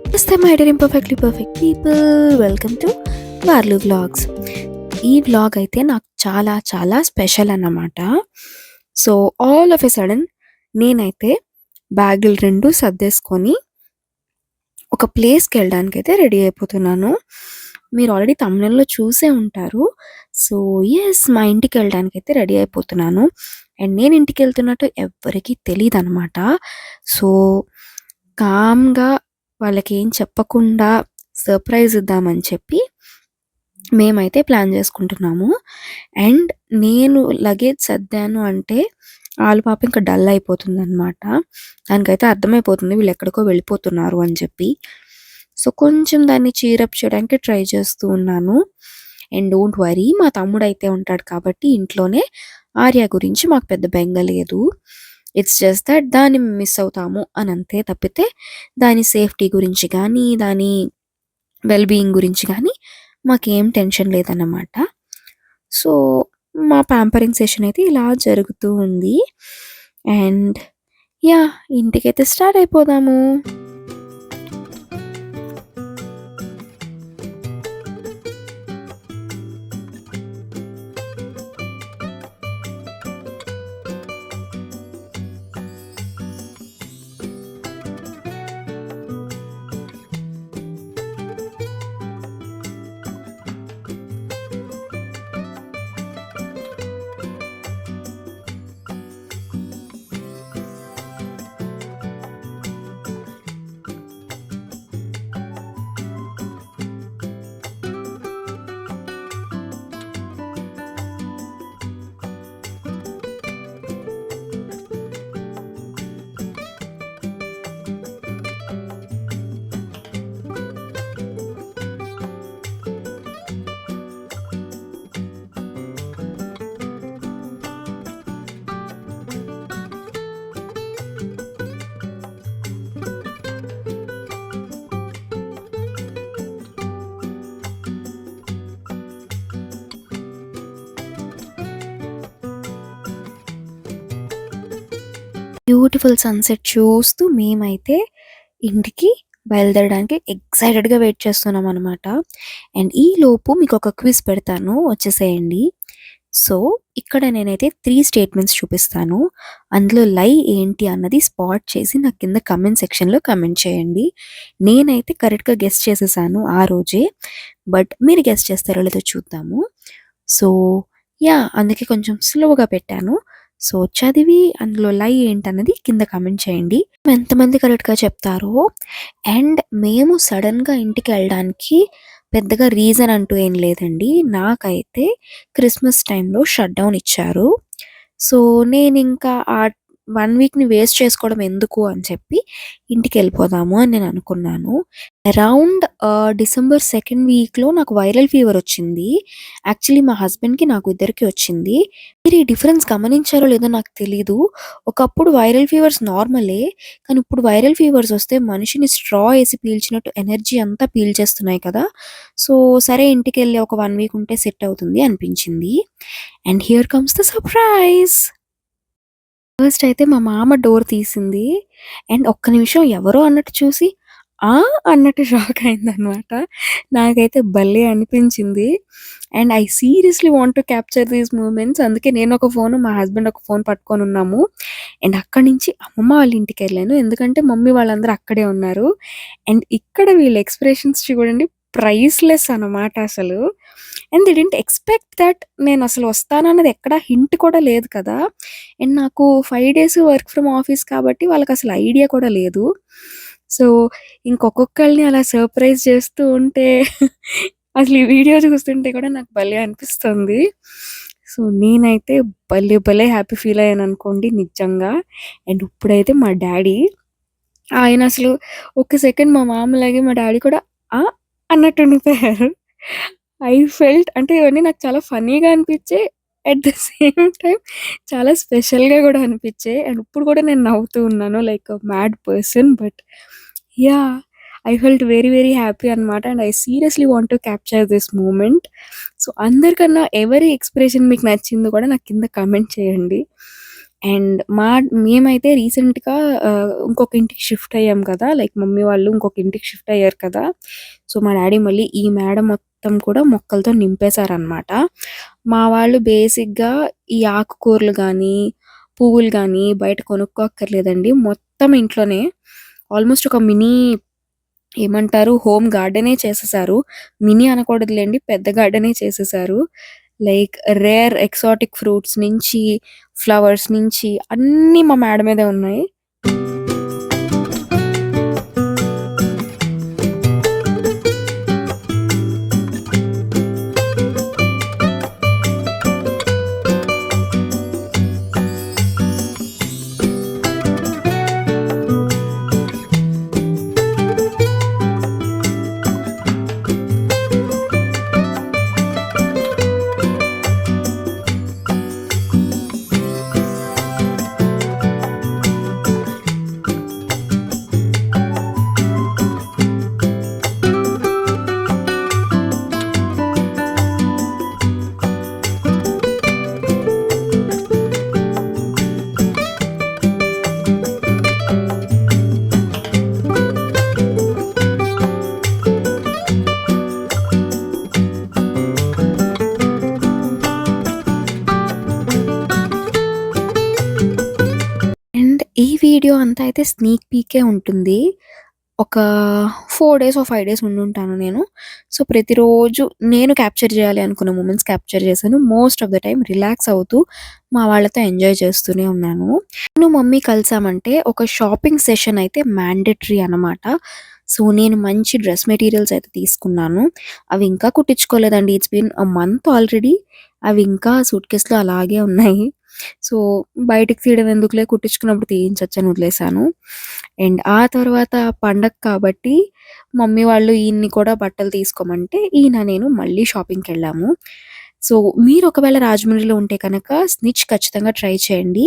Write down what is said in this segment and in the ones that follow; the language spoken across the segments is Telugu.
నమస్తే my dear imperfectly perfect people, welcome to వార్లు వ్లాగ్స్. ఈ వ్లాగ్ అయితే నాకు చాలా చాలా స్పెషల్ అన్నమాట. So all of a sudden నేనైతే బ్యాగులు 2 సర్దేసుకొని ఒక ప్లేస్కి వెళ్ళడానికి అయితే రెడీ అయిపోతున్నాను. మీరు ఆల్రెడీ తమిళంలో చూసే ఉంటారు. సో ఎస్, మా ఇంటికి వెళ్ళడానికి అయితే రెడీ అయిపోతున్నాను. అండ్ నేను ఇంటికి వెళ్తున్నట్టు ఎవ్వరికీ తెలియదు అనమాట. సో కామ్గా వాళ్ళకి ఏం చెప్పకుండా సర్ప్రైజ్ ఇద్దామని చెప్పి మేమైతే ప్లాన్ చేసుకుంటున్నాము. అండ్ నేను లగేజ్ సర్దాను అంటే వాళ్ళ పాప ఇంకా డల్ అయిపోతుంది అనమాట. దానికైతే అర్థమైపోతుంది వీళ్ళు ఎక్కడికో వెళ్ళిపోతున్నారు అని చెప్పి. సో కొంచెం దాన్ని చీరప్ చేయడానికి ట్రై చేస్తూ ఉన్నాను. అండ్ డోంట్ వరీ, మా తమ్ముడు అయితే ఉంటాడు కాబట్టి ఇంట్లోనే ఆర్య గురించి మాకు పెద్ద బెంగ లేదు. ఇట్స్ జస్ట్ దట్ దాన్ని మిస్ అవుతాము అని అంతే తప్పితే దాని సేఫ్టీ గురించి కానీ దాని వెల్బీయింగ్ గురించి కానీ మాకేం టెన్షన్ లేదన్నమాట. సో మా ప్యాంపరింగ్ సెషన్ అయితే ఇలా జరుగుతూ ఉంది. అండ్ యా, ఇంటికైతే స్టార్ట్ అయిపోదాము. బ్యూటిఫుల్ సన్సెట్ చూస్తూ మేమైతే ఇంటికి బయలుదేరడానికి ఎక్సైటెడ్గా వెయిట్ చేస్తున్నాం అనమాట. అండ్ ఈ లోపు మీకు ఒక క్విజ్ పెడతాను, వచ్చేసేయండి. సో ఇక్కడ నేనైతే 3 స్టేట్మెంట్స్ చూపిస్తాను. అందులో లై ఏంటి అన్నది స్పాట్ చేసి నాకు కింద కమెంట్ సెక్షన్లో కమెంట్ చేయండి. నేనైతే కరెక్ట్గా గెస్ చేసేసాను ఆ రోజే, బట్ మీరు గెస్ చేస్తారో లేదో చూద్దాము. సో యా, అందుకే కొంచెం స్లోగా పెట్టాను. సో చదివి అందులో లై ఏంటన్నది కింద కమెంట్ చేయండి. ఎంతమంది కరెక్ట్గా చెప్తారో. అండ్ మేము సడన్గా ఇంటికి వెళ్ళడానికి పెద్దగా రీజన్ అంటూ ఏం లేదండి. నాకైతే క్రిస్మస్ టైంలో షట్ డౌన్ ఇచ్చారు. సో నేను ఇంకా ఆ 1 వీక్ని వేస్ట్ చేసుకోవడం ఎందుకు అని చెప్పి ఇంటికి వెళ్ళిపోదాము అని నేను అనుకున్నాను. అరౌండ్ డిసెంబర్ 2nd వీక్లో నాకు వైరల్ ఫీవర్ వచ్చింది. యాక్చువల్లీ మా హస్బెండ్కి నాకు ఇద్దరికి వచ్చింది. మీరు ఈ డిఫరెన్స్ గమనించారో లేదో నాకు తెలీదు. ఒకప్పుడు వైరల్ ఫీవర్స్ నార్మలే, కానీ ఇప్పుడు వైరల్ ఫీవర్స్ వస్తే మనిషిని స్ట్రా వేసి పీల్చినట్టు ఎనర్జీ అంతా పీల్చేస్తున్నాయి కదా. సో సరే ఇంటికి వెళ్ళి ఒక 1 వీక్ ఉంటే సెట్ అవుతుంది అనిపించింది. And here comes the surprise. First అయితే మా మామ డోర్ తీసింది. అండ్ ఒక్క నిమిషం ఎవరో అన్నట్టు చూసి అన్నట్టు షాక్ అయిందనమాట. నాకైతే భలే అనిపించింది. And I seriously want to capture these moments. అందుకే నేను ఒక ఫోను, మా హస్బెండ్ ఒక ఫోన్ పట్టుకొని ఉన్నాము. అండ్ అక్కడి నుంచి అమ్మమ్మ వాళ్ళ ఇంటికి వెళ్ళాను, ఎందుకంటే మమ్మీ వాళ్ళందరూ అక్కడే ఉన్నారు. అండ్ ఇక్కడ వీళ్ళ ఎక్స్ప్రెషన్స్ చూడండి, ప్రైస్లెస్ అనమాట అసలు. And they didn't expect that నేను అసలు వస్తానన్నది ఎక్కడ హింట్ కూడా లేదు కదా. అండ్ నాకు 5 డేస్ వర్క్ ఫ్రమ్ ఆఫీస్ కాబట్టి వాళ్ళకి అసలు ఐడియా కూడా లేదు. సో ఇంకొకళ్ళని అలా సర్ప్రైజ్ చేస్తూ ఉంటే అసలు ఈ వీడియో చూస్తుంటే కూడా నాకు భలే అనిపిస్తుంది. సో నేనైతే భలే భలే హ్యాపీ ఫీల్ అయ్యాను అనుకోండి నిజంగా. అండ్ ఇప్పుడైతే మా డాడీ, ఆయన అసలు ఒక సెకండ్ మా మామలాగే మా డాడీ కూడా అన్నట్టు ఉండిపోయారు. ఐ ఫెల్ట్, అంటే ఇవన్నీ నాకు చాలా ఫన్నీగా అనిపించాయి. అట్ ద సేమ్ టైం చాలా స్పెషల్గా కూడా అనిపించాయి. అండ్ ఇప్పుడు కూడా నేను నవ్వుతూ ఉన్నాను like mad person. But yeah, I felt very very happy అనమాట. And I seriously want to capture this moment. So అందరికన్నా ఎవరి ఎక్స్ప్రెషన్ మీకు నచ్చిందో కూడా నాకు కింద కమెంట్ చేయండి. అండ్ మేమైతే రీసెంట్‌గా ఇంకొక ఇంటికి షిఫ్ట్ అయ్యాం కదా! లైక్ మమ్మీ వాళ్ళు ఇంకొక ఇంటికి షిఫ్ట్ అయ్యారు కదా! సో, మా డ్యాడీ మళ్ళీ ఈ మేడ మొత్తం కూడా మొక్కలతో నింపేశారనమాట. మా వాళ్ళు బేసిక్‌గా ఈ ఆకుకూరలు గానీ, పువ్వులు గానీ బయట కొనుక్కోక్కర్లేదండి. మొత్తం ఇంట్లోనే ఆల్మోస్ట్ ఒక మినీ ఏమంటారు హోమ్ గార్డెనే చేసేసారు. మినీ అనకూడదులెండి. పెద్ద గార్డెనే చేసేసారు. లైక్ రేర్ ఎక్సాటిక్ ఫ్రూట్స్ నుంచి, ఫ్లవర్స్ నుంచి అన్నీ మా మేడ మీదే ఉన్నాయి. అండ్ ఈ వీడియో అంతా అయితే స్నీక్ పీకే ఉంటుంది. ఒక 4 డేస్ ఆర్ 5 డేస్ ఉండుంటాను నేను. సో, ప్రతిరోజు నేను క్యాప్చర్ చేయాలి అనుకున్న మూమెంట్స్ క్యాప్చర్ చేశాను. Most of the time relax అవుతూ మా వాళ్ళతో ఎంజాయ్ చేస్తూనే ఉన్నాను. నేను మమ్మీ కలిసామంటే ఒక షాపింగ్ సెషన్ అయితే మ్యాండేటరీ అనమాట. సో, నేను మంచి డ్రెస్ మెటీరియల్స్ అయితే తీసుకున్నాను. అవి ఇంకా కుట్టించుకోలేదండి. It's been a month already. అవి ఇంకా సూట్‌కేస్‌లో అలాగే ఉన్నాయి. సో, బయటికి తీయడం ఎందుకులే కుట్టించుకున్నప్పుడు తీయించొచ్చని వదిలేసాను. అండ్ ఆ తర్వాత పండగ కాబట్టి మమ్మీ వాళ్ళు ఈయన్ని కూడా బట్టలు తీసుకోమంటే ఈయన నేను మళ్ళీ షాపింగ్‌కెళ్ళాము. సో, మీరు ఒకవేళ రాజమండ్రిలో ఉంటే కనుక స్నిచ్ ఖచ్చితంగా ట్రై చేయండి.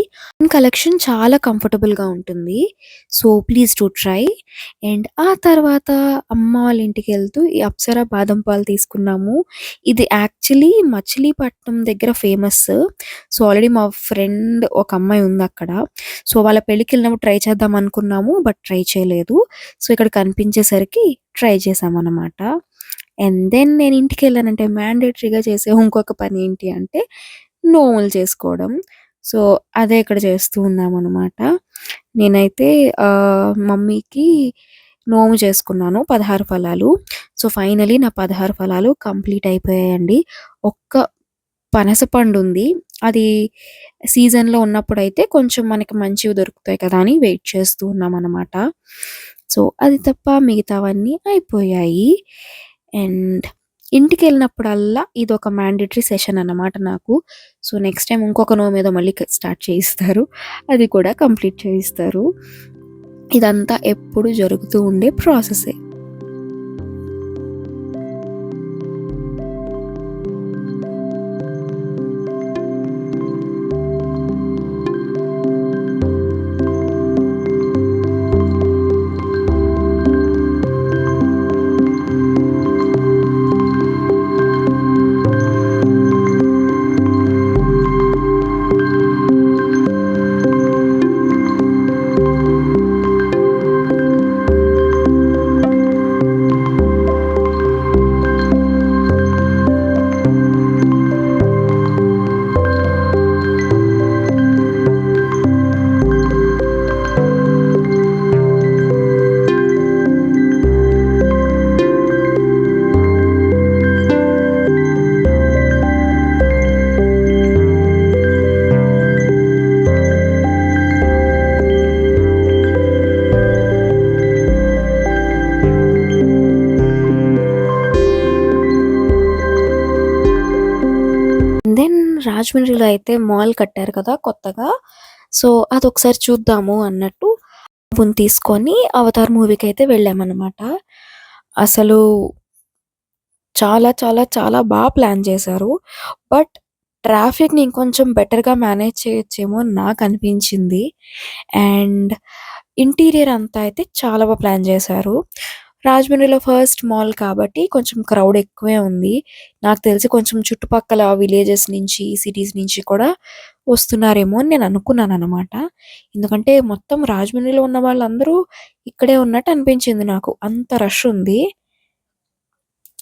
కలెక్షన్ చాలా కంఫర్టబుల్‌గా ఉంటుంది. So, please do try. And ఆ తర్వాత అమ్మ వాళ్ళ ఇంటికెళ్తూ ఈ అప్సరా బాదం పాలు తీసుకున్నాము. ఇది యాక్చువల్లీ మచిలీపట్నం దగ్గర ఫేమస్. సో, ఆల్రెడీ మా ఫ్రెండ్ ఒక అమ్మాయి ఉందక్కడ. సో, వాళ్ళ పెళ్ళికెళ్ళినప్పుడు ట్రై చేద్దాం అనుకున్నాము. బట్ ట్రై చేయలేదు. సో, ఇక్కడ కనిపించేసరికి ట్రై చేశామనమాట. అండ్ దెన్ నేను ఇంటికెళ్ళానంటే మ్యాండేటరీగా చేసే ఇంకొక పని ఏంటి అంటే నోములు చేసుకోవడం. సో, అదే ఇక్కడ చేస్తూ ఉన్నామనమాట. నేనైతే మమ్మీకి నోము చేసుకున్నాను 16 ఫలాలు. సో, ఫైనల్లీ నా 16 ఫలాలు కంప్లీట్ అయిపోయాయండి. ఒక్క పనసపండుంది. అది సీజన్‌లో ఉన్నప్పుడైతే కొంచెం మనకి మంచివి దొరుకుతాయి కదా! అని వెయిట్ చేస్తూ ఉన్నామనమాట. సో, అది తప్ప మిగతావన్నీ అయిపోయాయి. అండ్ ఇంటికెళ్ళినప్పుడల్లా ఇదొక మ్యాండేటరీ సెషన్ అన్నమాట నాకు. సో, నెక్స్ట్ టైమ్ ఇంకొక నోమేదో మళ్ళీ స్టార్ట్ చేయిస్తారు. అది కూడా కంప్లీట్ చేయిస్తారు. ఇదంతా ఎప్పుడు జరుగుతూ ఉండే ప్రాసెసే. దెన్ రాజమండ్రిలో అయితే మాల్ కట్టారు కదా కొత్తగా. సో, అదొకసారి చూద్దాము అన్నట్టు బాబుని తీసుకొని 'అవతార్' మూవీకైతే వెళ్ళామనమాట. అసలు చాలా చాలా చాలా ప్లాన్ చేశారు. బట్ ట్రాఫిక్‌ని ఇంకొంచెం బెటర్‌గా మేనేజ్ చేయొచ్చేమో అని నాకనిపించింది. అండ్ ఇంటీరియర్ అంతా అయితే చాలా ప్లాన్ చేశారు. రాజమండ్రిలో ఫస్ట్ మాల్ కాబట్టి కొంచెం క్రౌడ్ ఎక్కువే ఉంది. నాకు తెలిసి కొంచెం చుట్టుపక్కల విలేజెస్ నుంచి, సిటీస్ నుంచి కూడా వస్తున్నారేమో అని నేను అనుకున్నాననమాట. ఎందుకంటే మొత్తం రాజమండ్రిలో ఉన్న వాళ్ళందరూ ఇక్కడే ఉన్నట్టు అనిపించింది నాకు. అంత రష్ ఉంది.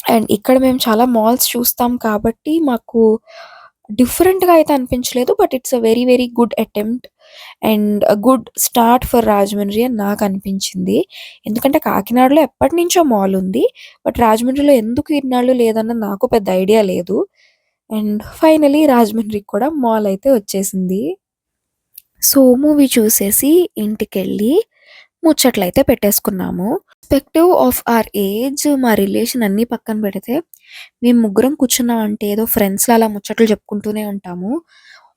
అండ్ ఇక్కడ మేము చాలా మాల్స్ చూస్తాం కాబట్టి మాకు డిఫరెంట్‌గా అయితే అనిపించలేదు. But it's a very very good attempt and a good start for Rajahmundry అని నాకనిపించింది. ఎందుకంటే కాకినాడలో ఎప్పటినుంచో మాల్ ఉంది. బట్ రాజమండ్రిలో ఎందుకు ఇన్నాళ్ళు లేదన్నది నాకు పెద్ద ఐడియా లేదు. అండ్ ఫైనల్లీ రాజమండ్రికి కూడా మాల్ అయితే వచ్చేసింది. సో, మూవీ చూసేసి ఇంటికెళ్ళి ముచ్చట్లయితే పెట్టేసుకున్నాము. రెస్పెక్టివ్ ఆఫ్ అవర్ ఏజ్, మా రిలేషన్ అన్నీ పక్కన పెడితే, మేము ముగ్గురం కూర్చున్నామంటే ఏదో ఫ్రెండ్స్‌లా అలా ముచ్చట్లు చెప్పుకుంటూనే ఉంటాము.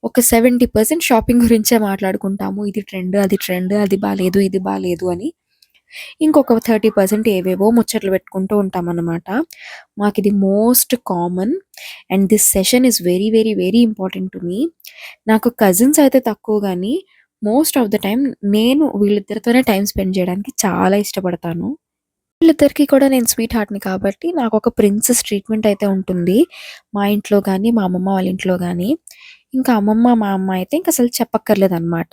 ఒక 70% షాపింగ్ గురించే మాట్లాడుకుంటాము. ఇది ట్రెండ్, అది ట్రెండ్, అది బాలేదు, ఇది బాలేదు అని. ఇంకొక 30% ఏవేవో ముచ్చట్లు పెట్టుకుంటూ ఉంటామనమాట. మాకిది most common and this session is very, very, very important to me. నాకు కజిన్స్ అయితే తక్కువ గానీ, మోస్ట్ ఆఫ్ ద టైమ్ నేను వీళ్ళిద్దరితోనే టైమ్ స్పెండ్ చేయడానికి చాలా ఇష్టపడతాను. వీళ్ళిద్దరికీ కూడా నేను స్వీట్ హార్ట్‌ని కాబట్టి నాకొక ప్రిన్సెస్ ట్రీట్‌మెంట్ అయితే ఉంటుంది. మా ఇంట్లో గానీ, మా అమ్మమ్మ వాళ్ళ ఇంట్లో గానీ. ఇంకా అమ్మమ్మ, మా అమ్మ అయితే ఇంకసలు చెప్పక్కర్లేదనమాట.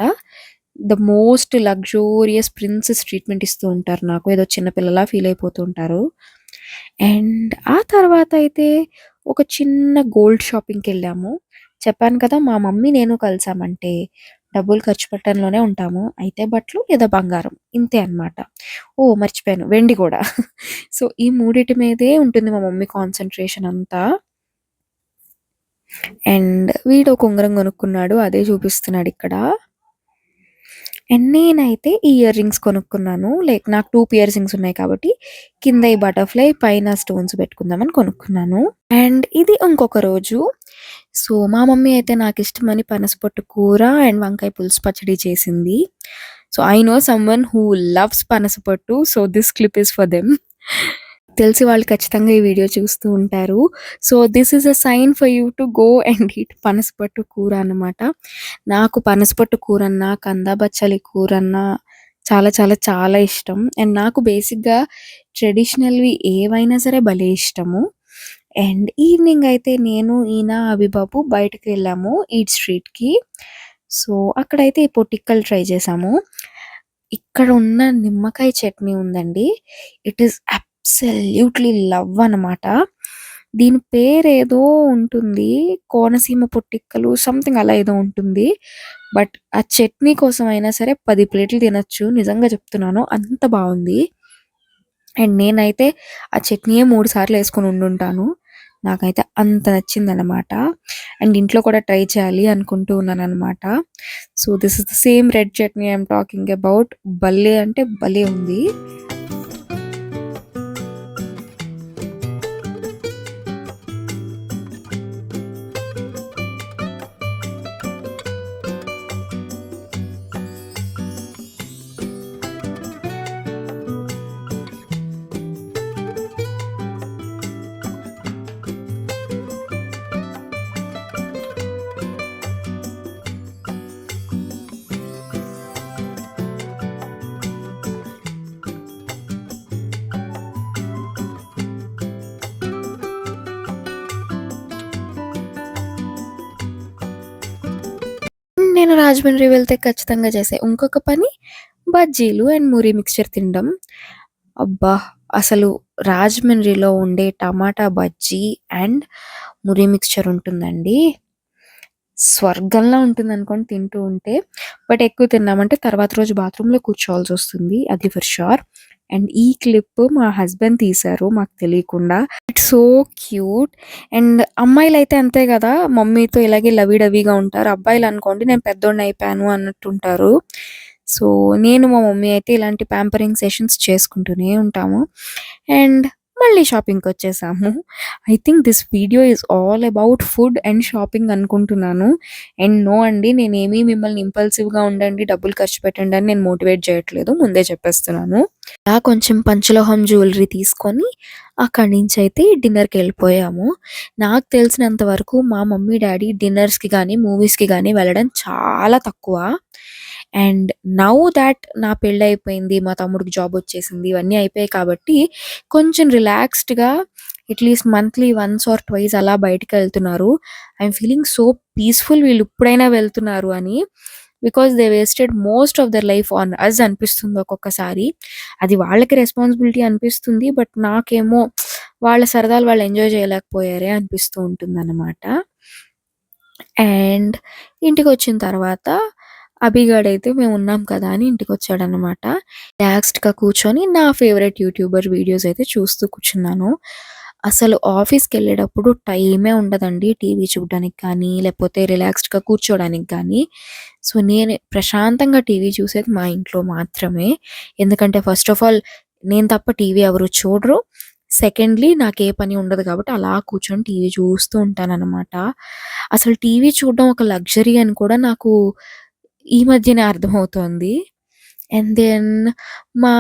The most luxurious princess treatment ఇస్తూ ఉంటారు నాకు. ఏదో చిన్న పిల్లలా ఫీల్ అయిపోతూ ఉంటారు. అండ్ ఆ తర్వాత అయితే ఒక చిన్న గోల్డ్ షాపింగ్‌కెళ్ళాము. చెప్పాను కదా! మా మమ్మీ, నేను కలిసామంటే డబ్బులు ఖర్చు పెట్టడంలోనే ఉంటాము. అయితే బట్టలు లేదా బంగారం ఇంతే అనమాట. ఓహ్! మర్చిపోయాను వెండి గూడా. సో, ఈ మూడిటి మీదే ఉంటుంది మా మమ్మీ కాన్సంట్రేషన్ అంతా. అండ్ వీడు ఒక ఉంగరం కొనుక్కున్నాడు. అదే చూపిస్తున్నాడిక్కడ. అండ్ నేనైతే ఈ ఇయర్ రింగ్స్ కొనుక్కున్నాను. లైక్ నాకు 2 పియర్సింగ్స్ ఉన్నాయి కాబట్టి కింద ఈ బటర్‌ఫ్లై పైన స్టోన్స్ పెట్టుకుందామని కొనుక్కున్నాను. అండ్ ఇది ఇంకొక రోజు. సో, మా మమ్మీ అయితే నాకిష్టమని పనసపొట్టు కూర అండ్ వంకాయ పులుసు పచ్చడి చేసింది. So, I know someone who loves పనసపొట్టు. So, this clip is for them. తెలిసి వాళ్ళు ఖచ్చితంగా ఈ వీడియో చూస్తూ ఉంటారు. So, this is a sign for you to go and eat పనసపొట్టు కూర అన్నమాట. నాకు పనసపొట్టు కూరన్నా, కంద బచ్చలి కూరన్నా చాలా చాలా చాలా ఇష్టం. అండ్ నాకు బేసిక్‌గా ట్రెడిషనల్‌వి ఏవైనా సరే భలే ఇష్టము. అండ్ ఈవినింగ్ అయితే నేను, ఈయన, అభిబాబు బయటకి వెళ్ళాము ఈట్ స్ట్రీట్‌కి. సో, అక్కడైతే ఈ పొటిక్కలు ట్రై చేశాము. ఇక్కడ ఉన్న నిమ్మకాయ చట్నీ ఉందండి. ఇట్ ఈస్ అబ్సల్యూట్‌లీ లవ్ అనమాట. దీని పేరేదో ఉంటుంది. కోనసీమ పొట్టిక్కలు సంథింగ్ అలా ఏదో ఉంటుంది. బట్ ఆ చట్నీ కోసం అయినా సరే 10 ప్లేట్లు తినొచ్చు. నిజంగా చెప్తున్నాను. అంత బావుంది. అండ్ నేనైతే ఆ చట్నీయే 3 సార్లు ఏసుకొని ఉండుంటాను. నాకైతే అంత నచ్చిందనమాట. అండ్ ఇంట్లో కూడా ట్రై చేయాలి అనుకుంటూ ఉన్నాననమాట. So, this is the same red chutney I am talking about. భలే అంటే భలే ఉంది. నేను రాజమండ్రి వెళ్తే ఖచ్చితంగా చేసే ఇంకొక పని బజ్జీలు అండ్ మూరి మిక్స్చర్ తినడం. అబ్బా! అసలు రాజమండ్రిలో ఉండే టమాటా బజ్జీ అండ్ మూరి మిక్స్చర్ ఉంటుందండి. స్వర్గంలా ఉంటుందనుకోండి తింటూ ఉంటే. బట్ ఎక్కువ తిన్నామంటే తర్వాత రోజు బాత్రూమ్‌లో కూర్చోవాల్సొస్తుంది. అది ఫర్ ష్యూర్. అండ్ ఈ క్లిప్ మా హస్బెండ్ తీశారు మాకు తెలియకుండా. It's so cute. అండ్ అమ్మాయిలైతే అంతే గదా! మమ్మీతో ఇలాగే లవీ డవీగా ఉంటారు. అబ్బాయిలనుకోండి నేను పెద్దోడినయిపోయాను అన్నట్టుంటారు. సో, నేను మా మమ్మీ అయితే ఇలాంటి ప్యాంపరింగ్ సెషన్స్ చేసుకుంటూనే ఉంటాము. అండ్ మళ్ళీ షాపింగ్‌కొచ్చేసాము. I think this video is all about food and shopping అనుకుంటున్నాను. అండ్ నో అండి నేనేమి మిమ్మల్ని ఇంపల్సివ్‌గా ఉండండి, డబ్బులు ఖర్చు పెట్టండి అని నేను మోటివేట్ చేయట్లేదు. ముందే చెప్పేస్తున్నాను. అలా కొంచెం పంచలోహం జ్యువెలరీ తీసుకొని అక్కడి నుంచయితే డిన్నర్‌కెళ్ళిపోయాము. నాకు తెలిసినంత వరకు మా మమ్మీ, డ్యాడీ డిన్నర్స్‌కి గానీ, మూవీస్‌కి గానీ వెళ్ళడం చాలా తక్కువ. అండ్ నౌ థాట్ నా పెళ్లయిపోయింది, మా తమ్ముడికి జాబొచ్చేసింది, ఇవన్నీ అయిపోయాయి కాబట్టి కొంచెం రిలాక్స్డ్‌గా at least monthly once or twice అలా బయటికెళ్తున్నారు. ఐయామ్ ఫీలింగ్ సో పీస్‌ఫుల్ వీళ్ళు ఇప్పుడైనా వెళ్తున్నారు అని. Because they wasted most of their life on us అనిపిస్తుంది ఒక్కొక్కసారి. అది వాళ్ళకి రెస్పాన్సిబిలిటీ అనిపిస్తుంది. బట్ నాకేమో వాళ్ళ సరదాలు వాళ్ళు ఎంజాయ్ చేయలేకపోయారే అనిపిస్తూ ఉంటుందన్నమాట. అండ్ ఇంటికొచ్చిన తర్వాత అభిగాడైతే మేమున్నాం కదా అని ఇంటికొచ్చాడనమాట. రిలాక్స్డ్‌గా కూర్చొని నా ఫేవరెట్ యూట్యూబర్ వీడియోస్ అయితే చూస్తూ కూర్చున్నాను. అసలు ఆఫీస్‌కెళ్ళేటప్పుడు టైమే ఉండదండి టీవీ చూడడానికి కానీ, లేకపోతే రిలాక్స్డ్‌గా కూర్చోడానికి గానీ. సో, నేను ప్రశాంతంగా టీవీ చూసేది మా ఇంట్లో మాత్రమే. ఎందుకంటే ఫస్ట్ ఆఫ్ ఆల్ నేను తప్ప టీవీ ఎవరు చూడరు. సెకండ్‌లీ నాకే పని ఉండదు కాబట్టి అలా కూర్చొని టీవీ చూస్తూ ఉంటాననమాట. అసలు టీవీ చూడడం ఒక లగ్జరీ అని కూడా నాకు ఈ మధ్యనే అర్థమవుతోంది. అండ్ దెన్ మా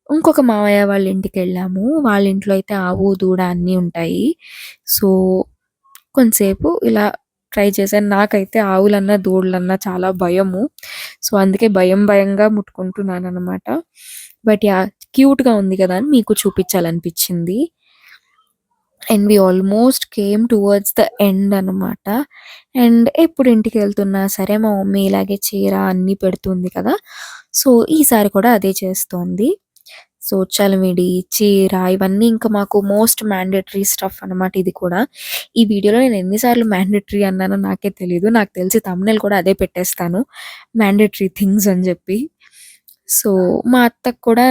ఇంకొక మావయ్య వాళ్ళ ఇంటికెళ్ళాము. వాళ్ళ ఇంట్లో అయితే ఆవు, దూడ అన్నీ ఉంటాయి. సో, కొంతసేపు ఇలా ట్రై చేశాను. నాకైతే ఆవులన్నా, దూడలన్నా చాలా భయము. సో, అందుకే భయంగా ముట్టుకుంటున్నాననమాట. But yeah! క్యూట్‌గా ఉంది కదా అని మీకు చూపించాలనిపించింది. And we almost came towards the end అనమాట. అండ్ ఎప్పుడు ఇంటికెళ్తున్నా సరే మా మమ్మీ ఇలాగే చీర అన్నీ పెడుతుంది కదా! సో, ఈసారి కూడా అదే చేస్తోంది. సో, చలిమిడి, చీర ఇవన్నీ ఇంకా మాకు మోస్ట్ మ్యాండేటరీ స్టఫ్ అనమాట ఇది కూడా. ఈ వీడియోలో నేను ఎన్ని సార్లు మ్యాండేటరీ అన్నానో నాకే తెలీదు. నాకు తెలిసి థంబ్‌నెయిల్ కూడా అదే పెట్టేస్తాను. మ్యాండేటరీ థింగ్స్ అని చెప్పి. సో, మా అత్తకి కూడా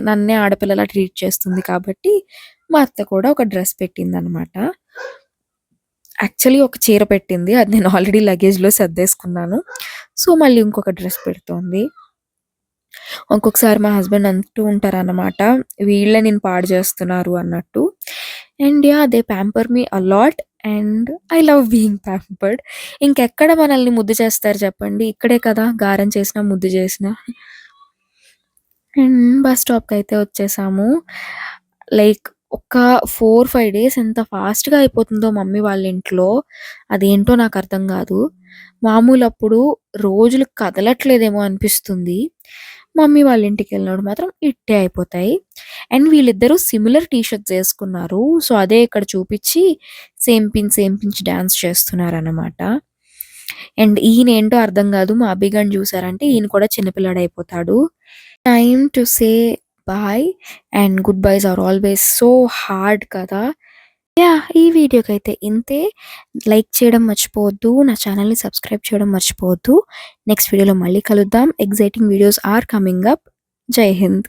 నన్నే ఆడపిల్లలా ట్రీట్ చేస్తుంది కాబట్టి, మా అత్త కూడా ఒక డ్రెస్ పెట్టిందనమాట. యాక్చువల్లీ ఒక చీర పెట్టింది. అది నేను ఆల్రెడీ లగేజ్‌లో సర్దేసుకున్నాను. సో, మళ్ళీ ఇంకొక డ్రెస్ పెడుతోంది. ఒక్కొక్కసారి మా హస్బెండ్ అంటూ ఉంటారనమాట, వీళ్ళే నిన్ను పాడు చేస్తున్నారు అన్నట్టు. And yeah! They pamper me a lot and I love being pampered. ఇంకెక్కడ మనల్ని ముద్దు చేస్తారు చెప్పండి? ఇక్కడే కదా! గారం చేసినా, ముద్దు చేసినా. అండ్ బస్ స్టాప్‌కయితే వచ్చేసాము. లైక్ ఒక 4, 5 డేస్ ఎంత ఫాస్ట్‌గా అయిపోతుందో మమ్మీ వాళ్ళ ఇంట్లో, అదేంటో నాకర్థం గాదు. మామూలప్పుడు రోజులు కదలట్లేదేమో అనిపిస్తుంది. మమ్మీ వాళ్ళ ఇంటికెళ్ళినప్పుడు మాత్రం ఇట్టే అయిపోతాయి. అండ్ వీళ్ళిద్దరూ సిమిలర్ టీ షర్ట్స్ యేసుకున్నారు. సో, అదే ఇక్కడ చూపిచ్చి సేమ్ పించ్ డాన్స్ చేస్తున్నారనమాట. అండ్ ఈయనేంటో అర్థం గాదు. మా అభిగాడిని చూసారంటే ఈయన కూడా చిన్న పిల్లాడయిపోతాడు. Time to say bye and good byes are always so hard కదా! యాహ్! ఈ వీడియోకైతే ఇంతే. లైక్ చేయడం మర్చిపోవద్దు. నా ఛానల్‌ని సబ్స్క్రైబ్ చేయడం మర్చిపోవద్దు. నెక్స్ట్ వీడియోలో మళ్ళీ కలుద్దాం. Exciting videos are coming up. Jai Hind.